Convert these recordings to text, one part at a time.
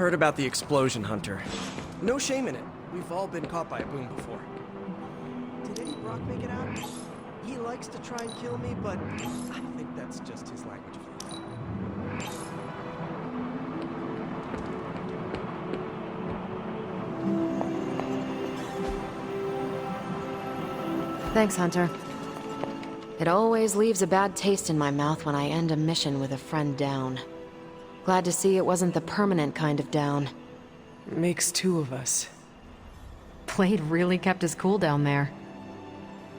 Heard about the explosion, Hunter. No shame in it. We've all been caught by a boom before. Did Eddie Brock make it out? He likes to try and kill me, but I think that's just his language of love. Thanks, Hunter. It always leaves a bad taste in my mouth when I end a mission with a friend down. Glad to see it wasn't the permanent kind of down. Makes two of us. Blade really kept his cool down there.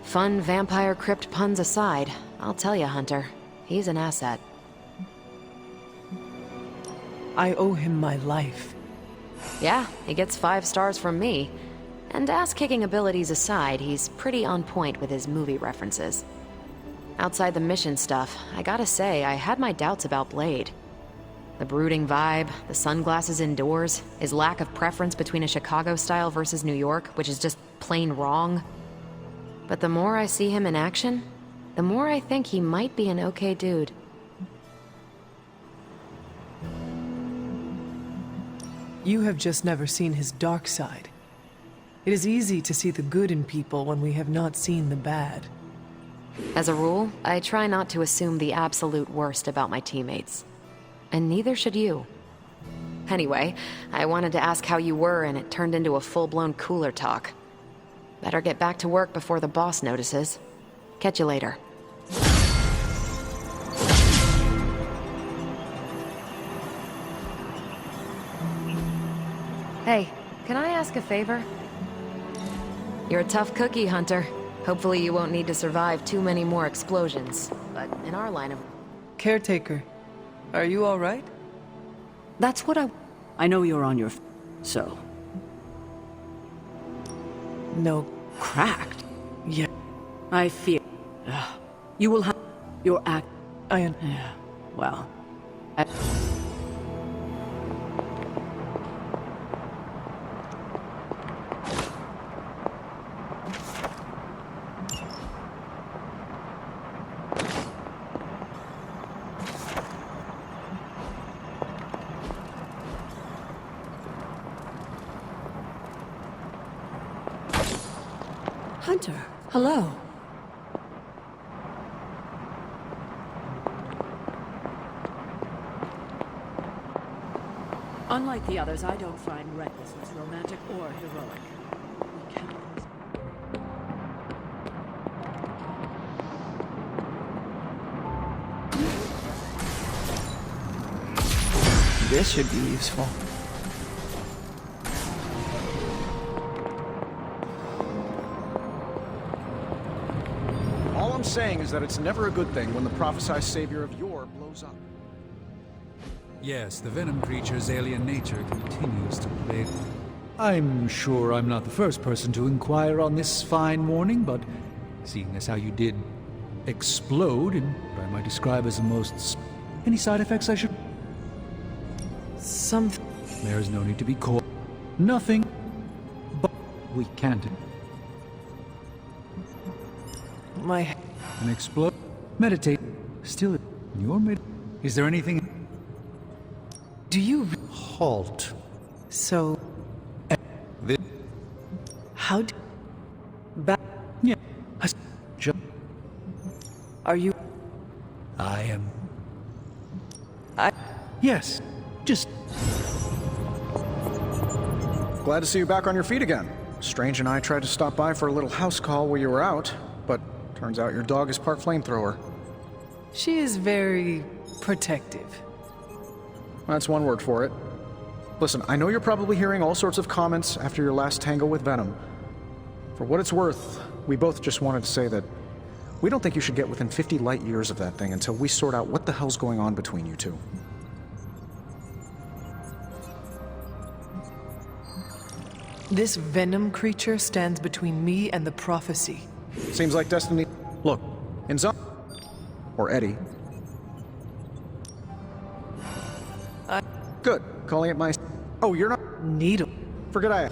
Fun vampire crypt puns aside, I'll tell you, Hunter, he's an asset. I owe him my life. Yeah, he gets 5 stars from me. And ass-kicking abilities aside, he's pretty on point with his movie references. Outside the mission stuff, I gotta say, I had my doubts about Blade. The brooding vibe, the sunglasses indoors, his lack of preference between a Chicago style versus New York, which is just plain wrong. But the more I see him in action, the more I think he might be an okay dude. You have just never seen his dark side. It is easy to see the good in people when we have not seen the bad. As a rule, I try not to assume the absolute worst about my teammates. And neither should you. Anyway, I wanted to ask how you were, and it turned into a full-blown cooler talk. Better get back to work before the boss notices. Catch you later. Hey, can I ask a favor? You're a tough cookie, Hunter. Hopefully you won't need to survive too many more explosions. But in our line of... Caretaker, are you all right? That's what I know you're on your so... No. Cracked? Yeah, I fear... you will have your act... I Yeah, well... Hunter, hello. Unlike the others, I don't find recklessness romantic or heroic. We can't... This should be useful. All I'm saying is that it's never a good thing when the prophesized savior of yore blows up. Yes, the venom creature's alien nature continues to pervade. I'm sure I'm not the first person to inquire on this fine morning, but seeing as how you did explode in what I might describe as the most... Any side effects I should... Something... There's no need to be cold. Nothing. But we can't... My... And explode. Meditate. Still in your mid... Is there anything... Do you... Halt. So... This... How do... Yeah. Are you... I am... I... Yes. Just... Glad to see you back on your feet again. Strange and I tried to stop by for a little house call while you were out, but turns out your dog is part flamethrower. She is very... protective. That's one word for it. Listen, I know you're probably hearing all sorts of comments after your last tango with Venom. For what it's worth, we both just wanted to say that we don't think you should get within 50 light years of that thing until we sort out what the hell's going on between you two. This venom creature stands between me and the prophecy. Seems like destiny. Look, in Zon... or Eddie. Good. Calling it my... Oh, you're not... Needle. Forget I...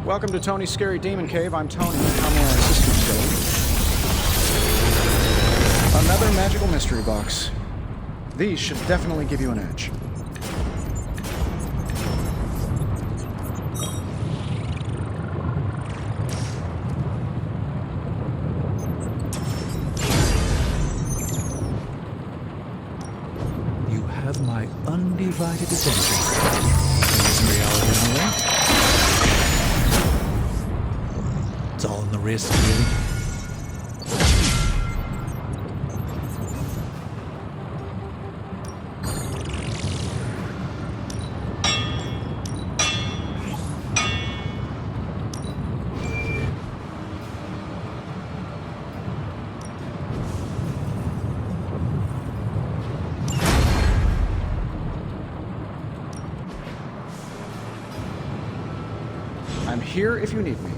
Welcome to Tony's Scary Demon Cave. I'm Tony. How may I assist you today? Another magical mystery box. These should definitely give you an edge. You have my undivided attention. Is reality in the way? It's all in the wrist, really. I'm here if you need me.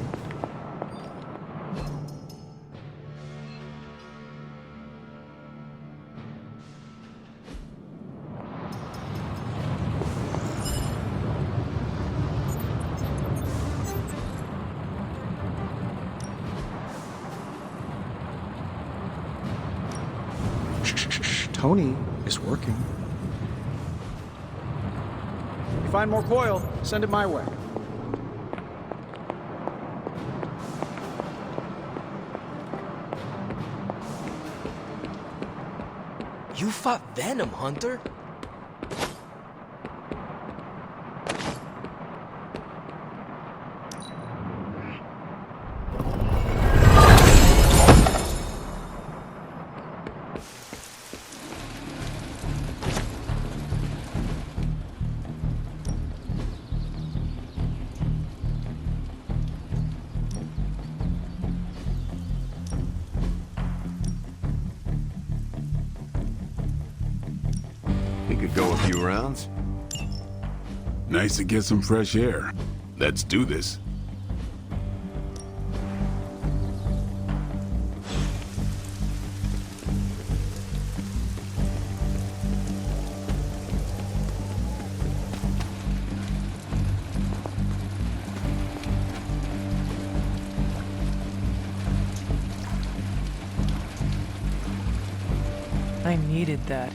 Shh. Tony is working. If you find more coil, send it my way. You fought Venom, Hunter? We could go a few rounds. Nice to get some fresh air. Let's do this. I needed that.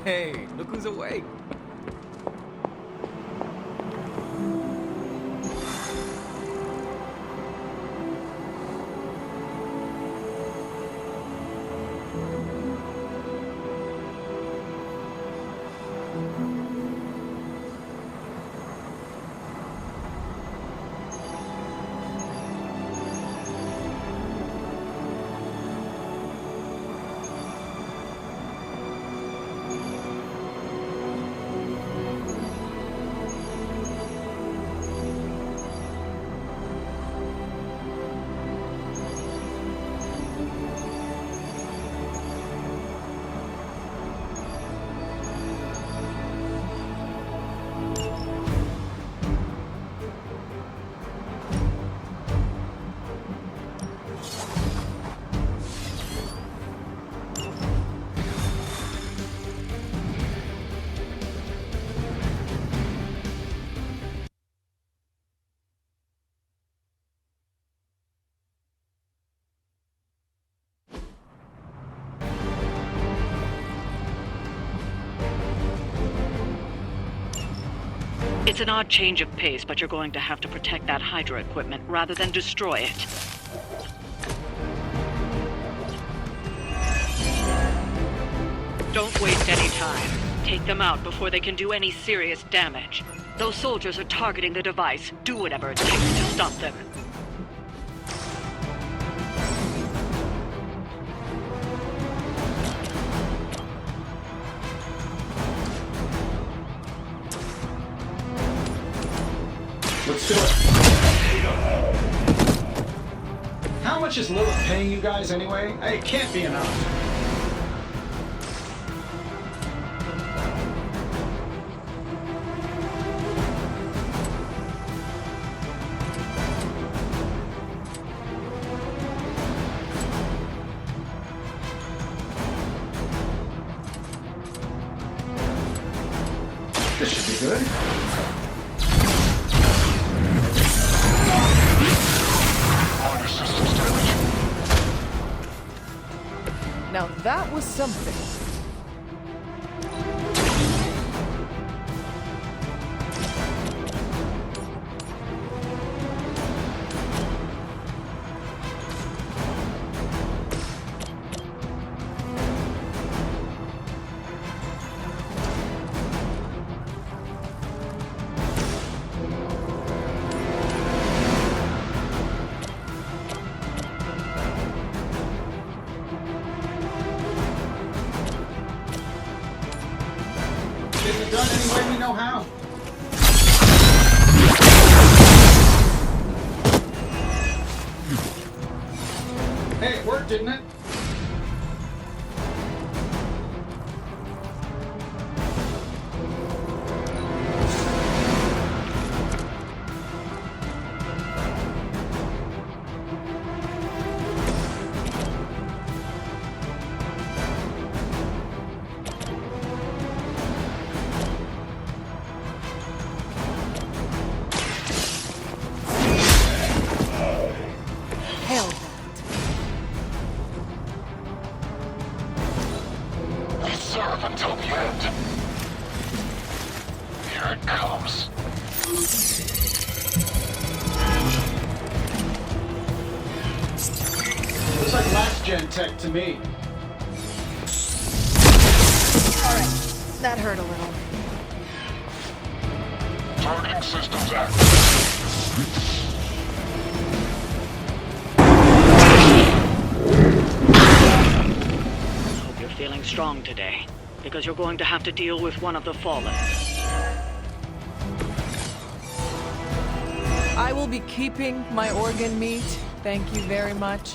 Hey, look who's awake. It's an odd change of pace, but you're going to have to protect that Hydra equipment rather than destroy it. Don't waste any time. Take them out before they can do any serious damage. Those soldiers are targeting the device. Do whatever it takes to stop them. Let's do it. How much is Lilith paying you guys anyway? It can't be enough. This should be good. Now that was something. Get it done any way we know how. Hey, it worked, didn't it? Hell, Serve until the end. Here it comes. Looks like last gen tech to me. alright. That hurt a little. Targeting systems active. Hope you're feeling strong today, because you're going to have to deal with one of the Fallen. I will be keeping my organ meat. Thank you very much.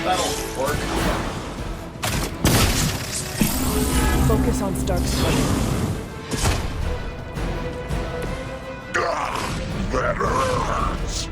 That'll work. Focus on Stark's target. That hurts.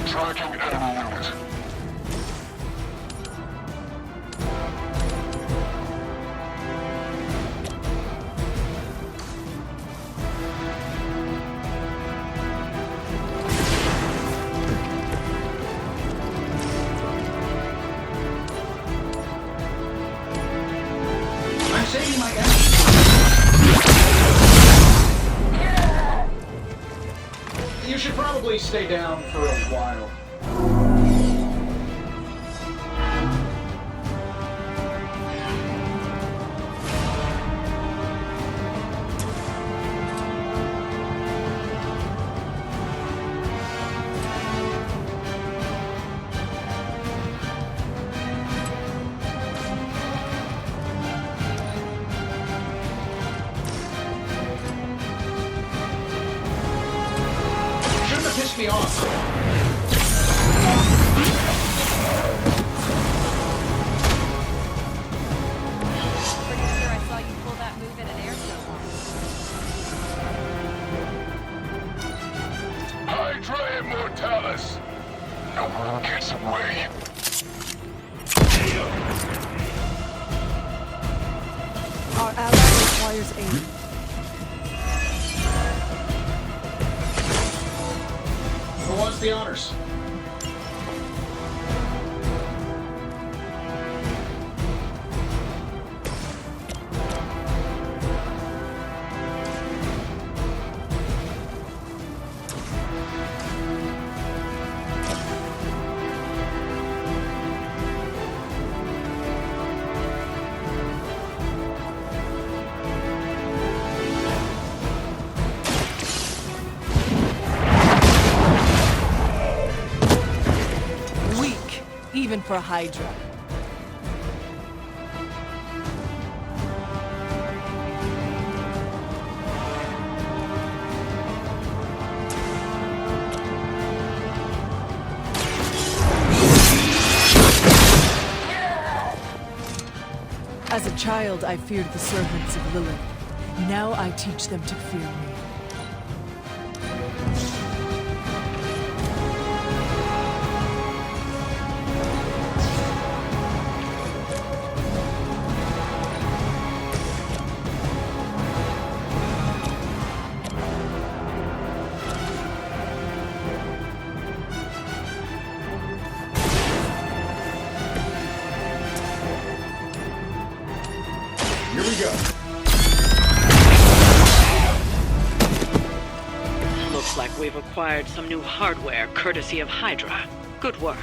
Tracking enemy unit. I'm saving my energy. You should probably stay down for a while. me off. Pretty sure I saw you pull that move in an air show once. Hydra Immortalis! No one gets away. Our ally requires aid. Who wants the honors? Weak, even for Hydra. As a child, I feared the servants of Lilith. Now I teach them to fear me. Here we go. Looks like we've acquired some new hardware courtesy of Hydra. Good work.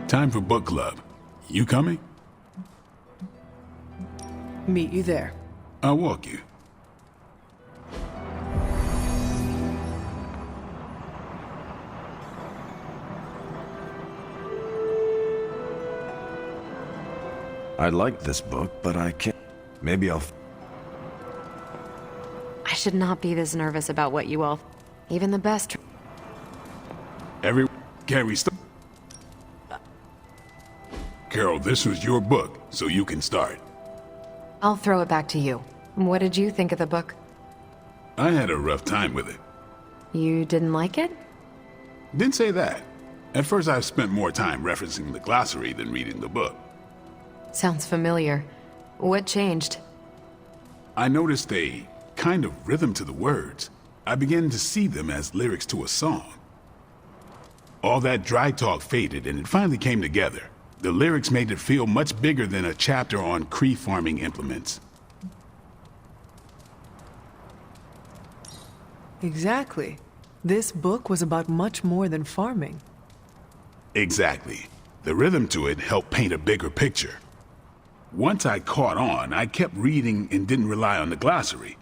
Time for book club. You coming? Meet you there. I'll walk you. I like this book, but I can't. Maybe I'll. I should not be this nervous about what you all... Even the best... Can we start? Carol, this was your book, so you can start. I'll throw it back to you. What did you think of the book? I had a rough time with it. You didn't like it? Didn't say that. At first, I spent more time referencing the glossary than reading the book. Sounds familiar. What changed? I noticed a kind of rhythm to the words. I began to see them as lyrics to a song. All that dry talk faded and it finally came together. The lyrics made it feel much bigger than a chapter on Cree farming implements. Exactly. This book was about much more than farming. Exactly. The rhythm to it helped paint a bigger picture. Once I caught on, I kept reading and didn't rely on the glossary.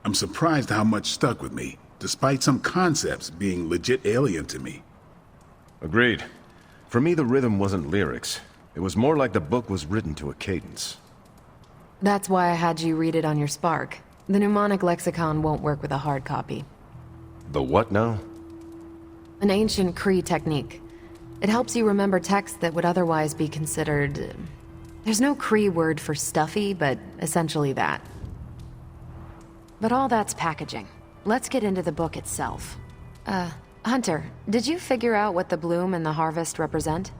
I'm surprised how much stuck with me, despite some concepts being legit alien to me. Agreed. For me, the rhythm wasn't lyrics. It was more like the book was written to a cadence. That's why I had you read it on your Spark. The mnemonic lexicon won't work with a hard copy. The what now? An ancient Cree technique. It helps you remember text that would otherwise be considered... There's no Cree word for stuffy, but essentially that. But all that's packaging. Let's get into the book itself. Hunter, did you figure out what the bloom and the harvest represent?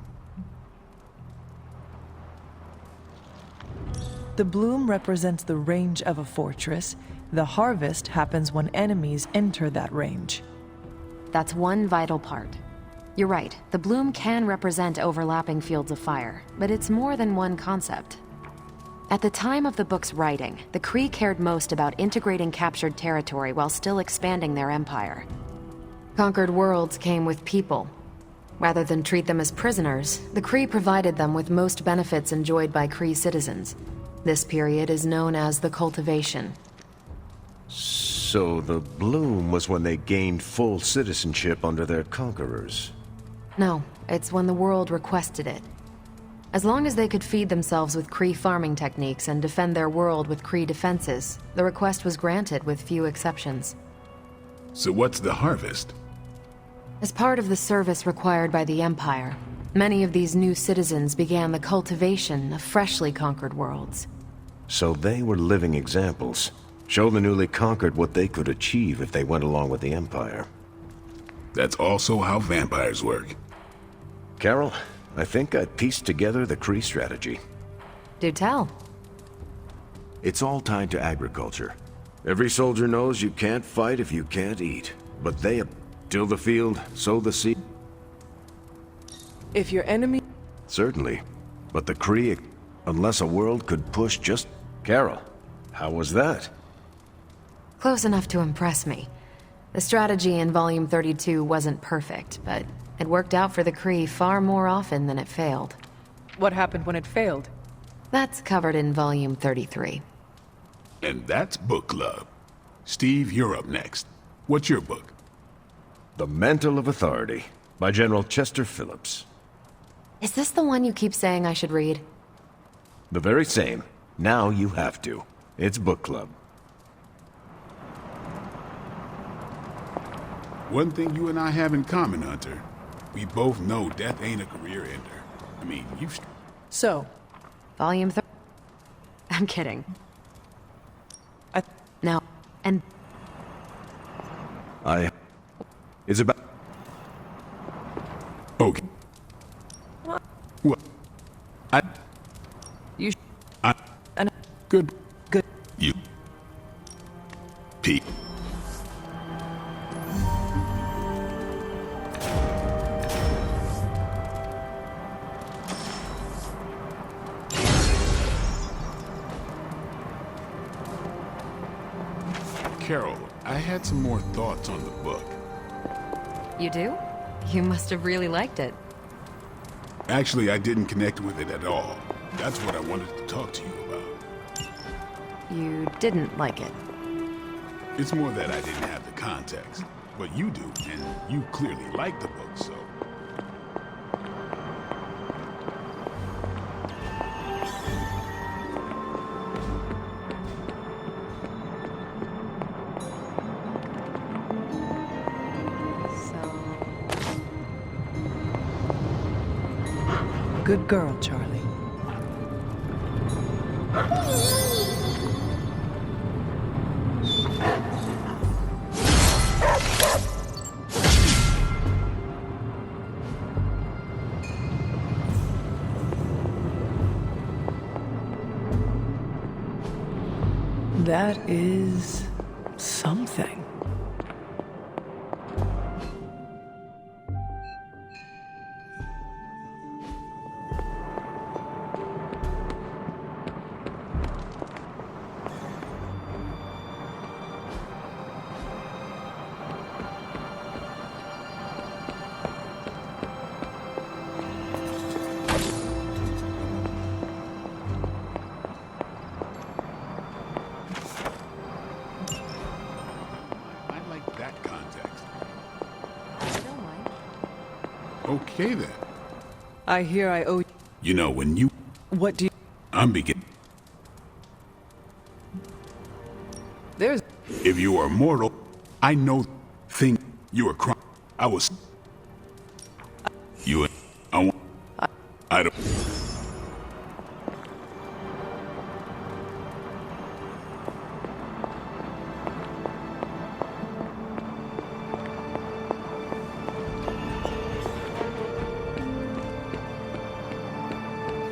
The bloom represents the range of a fortress. The harvest happens when enemies enter that range. That's one vital part. You're right, the bloom can represent overlapping fields of fire, but it's more than one concept. At the time of the book's writing, the Cree cared most about integrating captured territory while still expanding their empire. Conquered worlds came with people. Rather than treat them as prisoners, the Cree provided them with most benefits enjoyed by Cree citizens. This period is known as the cultivation. So the bloom was when they gained full citizenship under their conquerors. No, it's when the world requested it. As long as they could feed themselves with Cree farming techniques and defend their world with Cree defenses, the request was granted with few exceptions. So what's the harvest? As part of the service required by the Empire, many of these new citizens began the cultivation of freshly conquered worlds. So they were living examples. Show the newly conquered what they could achieve if they went along with the Empire. That's also how vampires work. Carol, I think I pieced together the Cree strategy. Do tell. It's all tied to agriculture. Every soldier knows you can't fight if you can't eat. But they till the field, sow the seed. If your enemy... Certainly. But the Cree, unless a world could push just... Carol, how was that? Close enough to impress me. The strategy in Volume 32 wasn't perfect, but it worked out for the Cree far more often than it failed. What happened when it failed? That's covered in Volume 33. And that's book club. Steve, you're up next. What's your book? The Mantle of Authority, by General Chester Phillips. Is this the one you keep saying I should read? The very same. Now you have to. It's book club. One thing you and I have in common, Hunter. We both know death ain't a career ender. I mean, you've... So, Volume 3. I'm kidding. Now, and... It's about... Okay. What? You... Good. Good. You. Pete. Carol, I had some more thoughts on the book. You do? You must have really liked it. Actually, I didn't connect with it at all. That's what I wanted to talk to you about. You didn't like it. It's more that I didn't have the context. But you do, and you clearly like the book, so... Good girl, Charlie. That is something. Okay, then. I hear I owe... You know, when you... What do you... I'm beginning... There's... If you are mortal, I know... Think you are crying. I was... You... I want... I don't...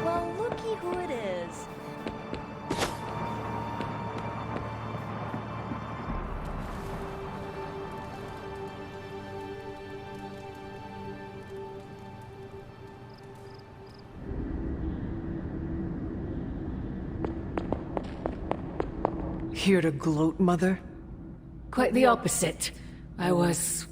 Well, looky who it is. Here to gloat, Mother? Quite the opposite. I was